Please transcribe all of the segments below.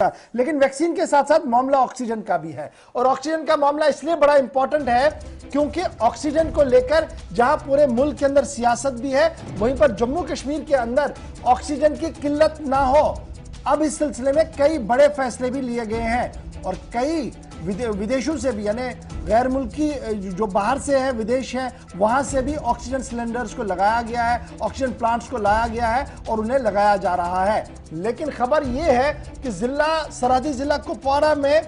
लेकिन वैक्सीन के साथ साथ मामला ऑक्सीजन का भी है, और ऑक्सीजन का मामला इसलिए बड़ा इंपॉर्टेंट है क्योंकि ऑक्सीजन को लेकर जहां पूरे मुल्क के अंदर सियासत भी है, वहीं पर जम्मू कश्मीर के अंदर ऑक्सीजन की किल्लत ना हो। अब इस सिलसिले में कई बड़े फैसले भी लिए गए हैं और कई विदेशों से भी, यानी गैर मुल्की जो बाहर से है, विदेश है, वहां से भी ऑक्सीजन सिलेंडर्स को लगाया गया है, ऑक्सीजन प्लांट्स को लाया गया है और उन्हें लगाया जा रहा है। लेकिन खबर यह है कि सरहदी जिला कुपवारा में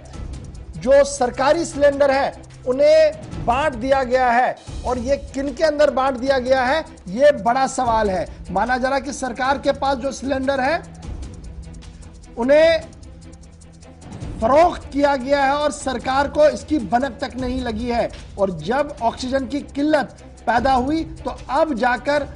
जो सरकारी सिलेंडर है उन्हें बांट दिया गया है, और ये किन के अंदर बांट दिया गया है, ये बड़ा सवाल है। माना जा रहा है कि सरकार के पास जो सिलेंडर है उन्हें फरोख्त किया गया है और सरकार को इसकी भनक तक नहीं लगी है, और जब ऑक्सीजन की किल्लत पैदा हुई तो अब जाकर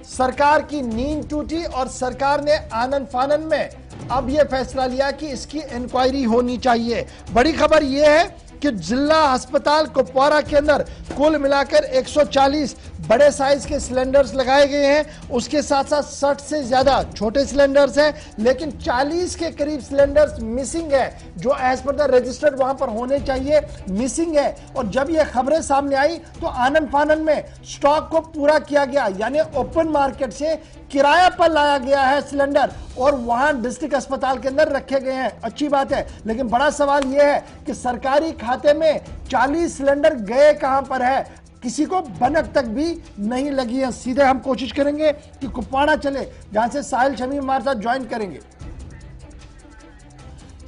सरकार की नींद टूटी और सरकार ने आनन फानन में अब यह फैसला लिया कि इसकी इंक्वायरी होनी चाहिए। बड़ी खबर यह है कि जिला अस्पताल कुपवारा के अंदर कुल मिलाकर 140 बड़े साइज के सिलेंडर्स लगाए गए हैं, उसके साथ साथ 60 से ज्यादा छोटे सिलेंडर्स हैं, लेकिन 40 के करीब सिलेंडर्स मिसिंग है जो एज पर द रजिस्टर्ड वहां पर होने चाहिए, मिसिंग है। और जब ये खबरें सामने आई तो आनन फानन में स्टॉक को पूरा किया गया, यानी ओपन मार्केट से किराया पर लाया गया है सिलेंडर और वहां डिस्ट्रिक्ट अस्पताल के अंदर रखे गए हैं। अच्छी बात है, लेकिन बड़ा सवाल यह है कि सरकारी खाते में 40 सिलेंडर गए कहां पर है, किसी को भनक तक भी नहीं लगी है। सीधे हम कोशिश करेंगे कि कुपवाड़ा चले, जहां से साहिल शमीम हमारे साथ ज्वाइन करेंगे।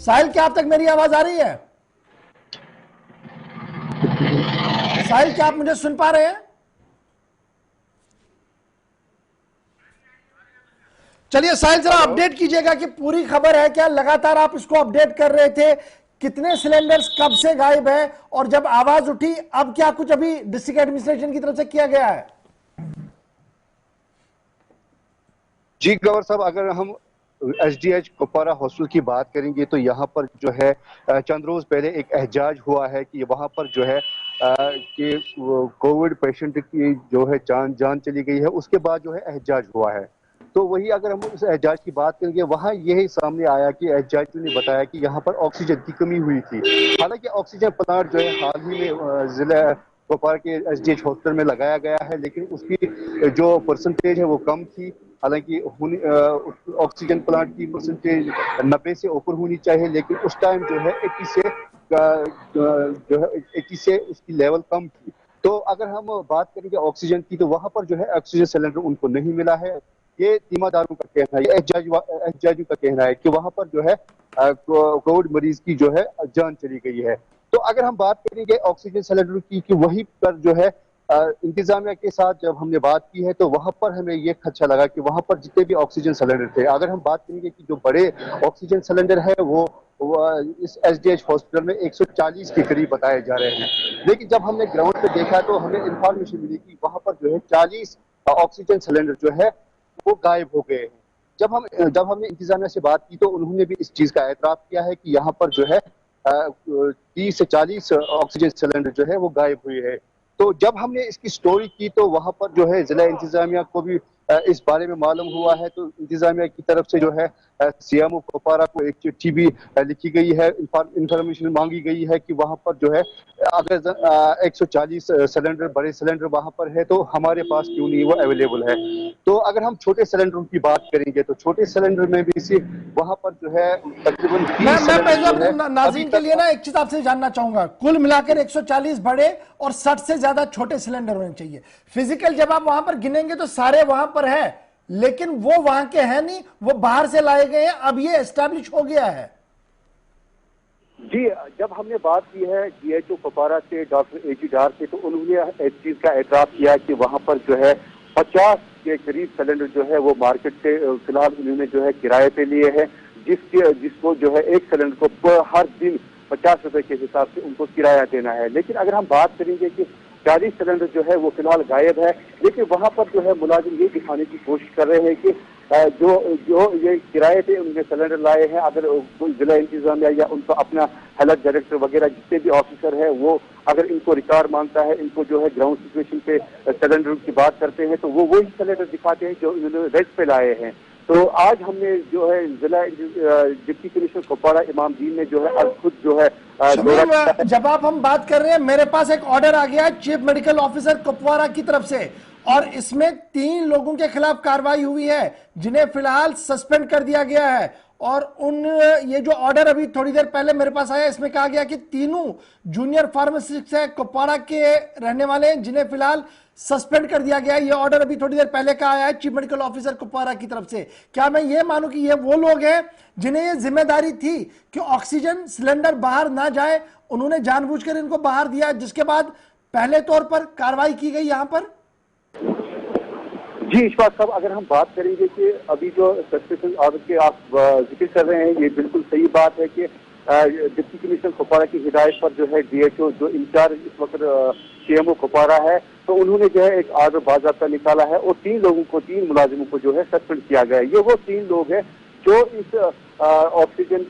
साहिल, क्या आप तक मेरी आवाज आ रही है? साहिल, क्या आप मुझे सुन पा रहे हैं? चलिए साहिल, जरा अपडेट कीजिएगा कि पूरी खबर है क्या, लगातार आप इसको अपडेट कर रहे थे, कितने सिलेंडर्स कब से गायब है, और जब आवाज उठी अब क्या कुछ अभी डिस्ट्रिक्ट एडमिनिस्ट्रेशन की तरफ से किया गया है? जी गवर साहब, अगर हम एसडीएच कुपवारा हॉस्टल की बात करेंगे तो यहाँ पर जो है चंद रोज पहले एक एहजाज हुआ है कि वहाँ पर जो है कि कोविड पेशेंट की जो है जान चली गई है, उसके बाद जो है एहजाज हुआ है। तो वही अगर हम उस एहजाज की बात करेंगे, वहाँ यही सामने आया कि एहजाजियों ने बताया कि यहाँ पर ऑक्सीजन की कमी हुई थी। हालांकि ऑक्सीजन प्लांट जो है हाल ही में जिला कुपवारा के एसडीएच हॉस्पिटल में लगाया गया है, लेकिन उसकी जो परसेंटेज है वो कम थी। हालांकि ऑक्सीजन प्लांट की परसेंटेज 90 से ऊपर होनी चाहिए, लेकिन उस टाइम जो है 81 से उसकी लेवल कम थी। तो अगर हम बात करेंगे ऑक्सीजन की, तो वहां पर जो है ऑक्सीजन सिलेंडर उनको नहीं मिला है। ये तीमारदारों का कहना है, ये एहजाजियों का कहना है कि वहां पर जो है कोविड मरीज की जो है जान चली गई है। तो अगर हम बात करेंगे ऑक्सीजन सिलेंडर की कि वहीं पर जो है इंतजामिया के साथ जब हमने बात की है तो वहां पर हमें ये खदशा लगा कि वहां पर जितने भी ऑक्सीजन सिलेंडर थे, अगर हम बात करेंगे कि जो बड़े ऑक्सीजन सिलेंडर है वो इस एसडीएच हॉस्पिटल में 140 के करीब बताए जा रहे हैं, लेकिन जब हमने ग्राउंड पे देखा तो हमें इंफॉर्मेशन मिली कि वहां पर जो है 40 ऑक्सीजन सिलेंडर जो है वो गायब हो गए हैं। जब हमने इंतजामिया से बात की तो उन्होंने भी इस चीज का एतराफ किया है कि यहाँ पर जो है 30 से 40 ऑक्सीजन सिलेंडर जो है वो गायब हुए हैं। तो जब हमने इसकी स्टोरी की तो वहां पर जो है जिला इंतजामिया को भी इस बारे में मालूम हुआ है, तो इंतजामिया की तरफ से जो है सीएमओ कुपवारा को एक चिट्ठी भी लिखी गई है, इंफॉर्मेशन मांगी गई है कि वहां पर जो है अगर 140 सिलेंडर बड़े सिलेंडर वहां पर है तो हमारे पास क्यों नहीं वो अवेलेबल है। तो अगर हम छोटे सिलेंडरों की बात करेंगे तो छोटे सिलेंडर में भी सिर्फ वहां पर जो है तकरीबन मैं पहले अपने नाज़रीन के लिए ना एक चीज आपसे जानना चाहूंगा, कुल मिलाकर 140 बड़े और 60 से ज्यादा छोटे सिलेंडर होने चाहिए। फिजिकल जब आप वहां पर गिनेंगे तो सारे वहां पर है, लेकिन वो वहां के हैं नहीं, वो बाहर से लाए गए हैं, अब ये एस्टैब्लिश हो गया है। जी, जब हमने बात की है जीएचओ कुपवारा से डॉक्टर एजी डार से, तो उन्होंने इस चीज का एतराफ किया कि वहां पर जो है 50 के करीब सिलेंडर जो है वो मार्केट से फिलहाल उन्होंने जो है किराए पे लिए हैं, जिसको जो है एक सिलेंडर को हर दिन 50 रुपए के हिसाब से उनको किराया देना है। लेकिन अगर हम बात करेंगे कि 40 सिलेंडर जो है वो फिलहाल गायब है, लेकिन वहां पर जो है मुलाजिम ये दिखाने की कोशिश कर रहे हैं कि जो ये किराए पे उन्होंने सिलेंडर लाए हैं, अगर जिला इंतजामिया या उनका अपना हेल्थ डायरेक्टर वगैरह जितने भी ऑफिसर है वो अगर इनको रिकॉर्ड मांगता है, इनको जो है ग्राउंड सिचुएशन पे सिलेंडर की बात करते हैं तो वो वही सिलेंडर दिखाते हैं जो इन्होंने रेंट पे लाए हैं। तो आज हमने जो है जिला डिप्टी कमिश्नर कुपवाड़ा इमामदीन ने जो है आज खुद जो है शमीम, जब आप हम बात कर रहे हैं, मेरे पास एक ऑर्डर आ गया है चीफ मेडिकल ऑफिसर कुपवाड़ा की तरफ से, और इसमें 3 लोगों के खिलाफ कार्रवाई हुई है जिन्हें फिलहाल सस्पेंड कर दिया गया है। और ये जो ऑर्डर अभी थोड़ी देर पहले मेरे पास आया, इसमें कहा गया कि तीनों जूनियर फार्मासिस्ट है कुपवाड़ा के रहने वाले हैं जिन्हें फिलहाल सस्पेंड कर दिया गया है। ये ऑर्डर अभी थोड़ी देर पहले का आया है चीफ मेडिकल ऑफिसर कुपवाड़ा की तरफ से। क्या मैं ये मानूं कि ये वो लोग हैं जिन्हें ये जिम्मेदारी थी कि ऑक्सीजन सिलेंडर बाहर ना जाए, उन्होंने जानबूझकर इनको बाहर दिया, जिसके बाद पहले तौर पर कार्रवाई की गई यहां पर? जी इशफाक साहब, अगर हम बात करेंगे कि अभी जो सस्पेंशन ऑर्डर के आप जिक्र कर रहे हैं, ये बिल्कुल सही बात है कि डिप्टी कमिश्नर कुपवाड़ा की हिदायत पर जो है डीएचओ जो इंचार्ज इस वक्त सीएमओ कुपवाड़ा है, तो उन्होंने जो है एक ऑर्डर बाज़ाब्ता निकाला है और 3 मुलाजिमों को जो है सस्पेंड किया गया है। ये वो 3 लोग हैं जो इस ऑक्सीजन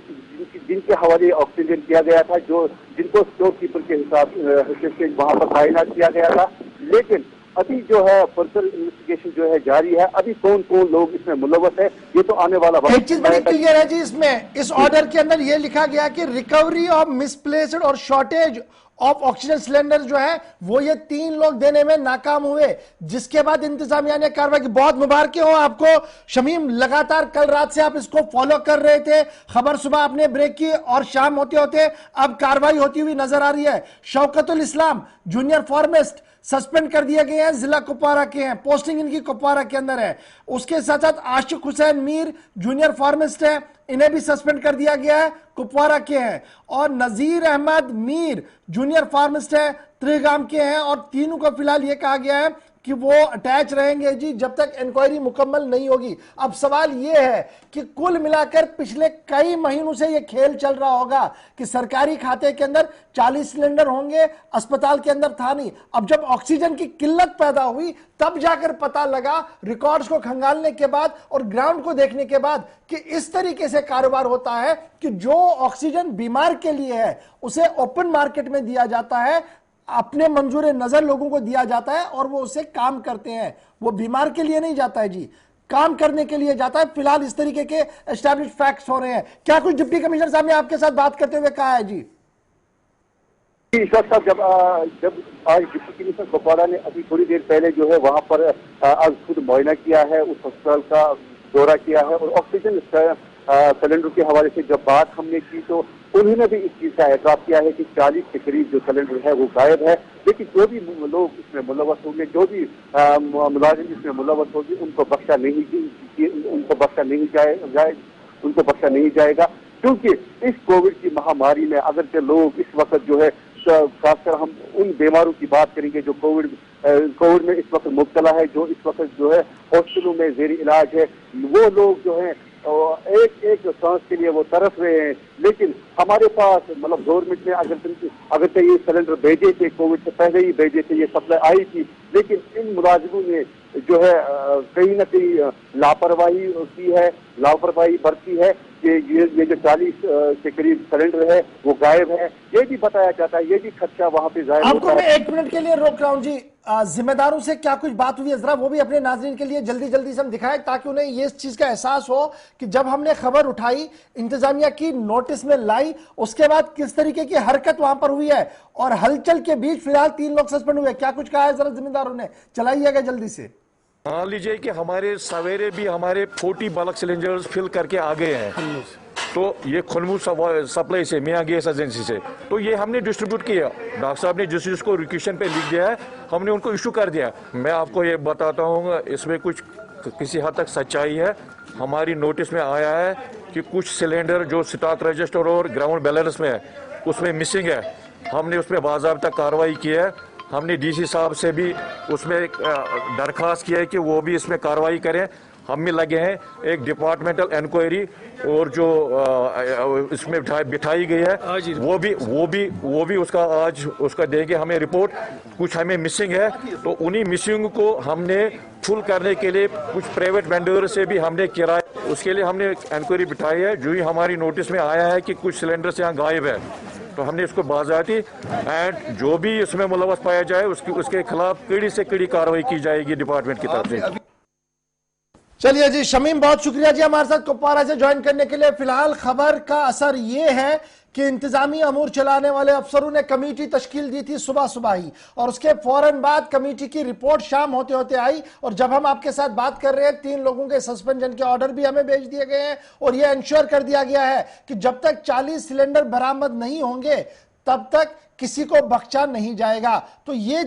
जिनके हवाले ऑक्सीजन किया गया था, जो जिनको स्टोर कीपर के हिसाब से वहां पर तैनात किया गया था। लेकिन अभी जो है फर्दर इन्वेस्टिगेशन जो है जारी है। अभी कौन कौन लोग इसमें मुलव्वस है ये तो आने वाला एक चीज बड़ी क्लियर है जी, इसमें इस ऑर्डर के अंदर ये लिखा गया कि रिकवरी ऑफ मिसप्लेस्ड और शॉर्टेज ऑफ ऑक्सीजन सिलेंडर जो है वो ये 3 लोग देने में नाकाम हुए, जिसके बाद इंतजामिया ने कार्रवाई की। बहुत मुबारकें हो आपको शमीम, लगातार कल रात से आप इसको फॉलो कर रहे थे, खबर सुबह आपने ब्रेक की और शाम होते होते अब कार्रवाई होती हुई नजर आ रही है। शौकतुल इस्लाम जूनियर फार्मिस्ट सस्पेंड कर दिए गए हैं, जिला कुपवाड़ा के हैं, पोस्टिंग इनकी कुपवाड़ा के अंदर है। उसके साथ साथ आशिक हुसैन मीर जूनियर फार्मिस्ट है, इन्हें भी सस्पेंड कर दिया गया है, कुपवाड़ा के हैं। और नजीर अहमद मीर जूनियर फार्मिस्ट है, त्रिगाम के हैं, और तीनों को फिलहाल यह कहा गया है कि वो अटैच रहेंगे जी जब तक इंक्वायरी मुकम्मल नहीं होगी। अब सवाल यह है कि कुल मिलाकर पिछले कई महीनों से यह खेल चल रहा होगा कि सरकारी खाते के अंदर 40 सिलेंडर होंगे, अस्पताल के अंदर था नहीं। अब जब ऑक्सीजन की किल्लत पैदा हुई तब जाकर पता लगा, रिकॉर्ड्स को खंगालने के बाद और ग्राउंड को देखने के बाद, कि इस तरीके से कारोबार होता है कि जो ऑक्सीजन बीमार के लिए है उसे ओपन मार्केट में दिया जाता है, अपने मंजूर नजर लोगों को दिया जाता है और वो उससे काम करते हैं। वो बीमार के लिए नहीं जाता है जी, काम करने के लिए जाता है। फिलहाल इस तरीके के एस्टैब्लिश फैक्ट्स हो रहे हैं। क्या कुछ डिप्टी कमिश्नर साहब ने आपके साथ बात करते हुए कहा है जी? ईश्वर साहब, जब आज डिप्टी कमिश्नर कुपवाड़ा ने अभी थोड़ी देर पहले जो है वहां पर आज खुद मुआयना किया है, उस अस्पताल का दौरा किया है और ऑक्सीजन सिलेंडर के हवाले से जब बात हमने की तो उन्होंने भी इस चीज का एतराफ किया है कि 40 के करीब जो सिलेंडर है वो गायब है। लेकिन जो भी लोग इसमें मुलव्वस होंगे, जो भी मुलाजिम इसमें मुलव्वस होंगे, उनको बख्शा नहीं जाएगा, क्योंकि इस कोविड की महामारी में अगर के लोग इस वक्त जो है, खासकर हम उन बीमारों की बात करेंगे जो कोविड में इस वक्त मुब्तला है, जो इस वक्त जो है हॉस्पिटलों में जेर इलाज है, वो लोग जो है एक सांस के लिए वो तरस रहे हैं। लेकिन हमारे पास मतलब गवर्नमेंट ने अगर तो ये सिलेंडर भेजे थे, कोविड से पहले ही भेजे थे, ये सप्लाई आई थी, लेकिन इन मुलाजिमों ने जो है कहीं ना कहीं लापरवाही बरती है कि ये जो 40 के करीब सिलेंडर है वो गायब है। ये भी बताया जाता है, ये भी खर्चा वहां पे जाहिर होता है। आपको मैं 1 मिनट के लिए रोक रहा हूं जी। जिम्मेदारों से क्या कुछ बात हुई है, जरा वो भी अपने नाजरीन के लिए जल्दी जल्दी से हम दिखाएं ताकि उन्हें ये इस चीज का एहसास हो कि जब हमने खबर उठाई, इंतजामिया की नोटिस में लाई, उसके बाद किस तरीके की हरकत वहां पर हुई है, और हलचल के बीच फिलहाल 3 लोग सस्पेंड हुए। क्या कुछ कहा है जरा जिम्मेदारों ने, चलाइएगा जल्दी से। मान लीजिए कि हमारे सवेरे भी हमारे 40 बल्क सिलेंडर्स फिल करके आ गए हैं, तो ये खुनमू सप्लाई से, मियाँ गैस एजेंसी से, तो ये हमने डिस्ट्रीब्यूट किया। डॉक्टर साहब ने जिस जिसको रिक्वेशन पे लिख दिया है हमने उनको इशू कर दिया। मैं आपको ये बताता हूँ, इसमें कुछ किसी हद तक सच्चाई है। हमारी नोटिस में आया है कि कुछ सिलेंडर जो स्टॉक रजिस्टर और ग्राउंड बैलेंस में है उसमें मिसिंग है। हमने उस पर बाज़ाब्ता कार्रवाई की है। हमने डीसी साहब से भी उसमें दरख्वास्त किया है कि वो भी इसमें कार्रवाई करें। हम भी लगे हैं एक डिपार्टमेंटल इंक्वायरी, और जो इसमें बिठाई गई है वो भी उसका आज उसका देंगे हमें रिपोर्ट। कुछ हमें मिसिंग है, तो उन्हीं मिसिंग को हमने फुल करने के लिए कुछ प्राइवेट वेंडर से भी हमने किराया, उसके लिए हमने इंक्वायरी बिठाई है। जो ही हमारी नोटिस में आया है कि कुछ सिलेंडर्स यहाँ गायब है, तो हमने इसको बाज़ाती एंड जो भी इसमें मुलव्वस पाया जाए उसके खिलाफ कड़ी से कड़ी कार्रवाई की जाएगी डिपार्टमेंट की तरफ से। चलिए जी, शमीम बहुत शुक्रिया जी हमारे साथ कुपवारा से ज्वाइन करने के लिए। फिलहाल खबर का असर यह है कि इंतजामी अमूर चलाने वाले अफसरों ने कमेटी तश्कील दी थी सुबह सुबह ही, और उसके फौरन बाद कमेटी की रिपोर्ट शाम होते होते आई। और जब हम आपके साथ बात कर रहे हैं, 3 लोगों के सस्पेंशन के ऑर्डर भी हमें भेज दिए गए हैं, और यह इंश्योर कर दिया गया है कि जब तक 40 सिलेंडर बरामद नहीं होंगे तब तक किसी को बख्शा नहीं जाएगा। तो ये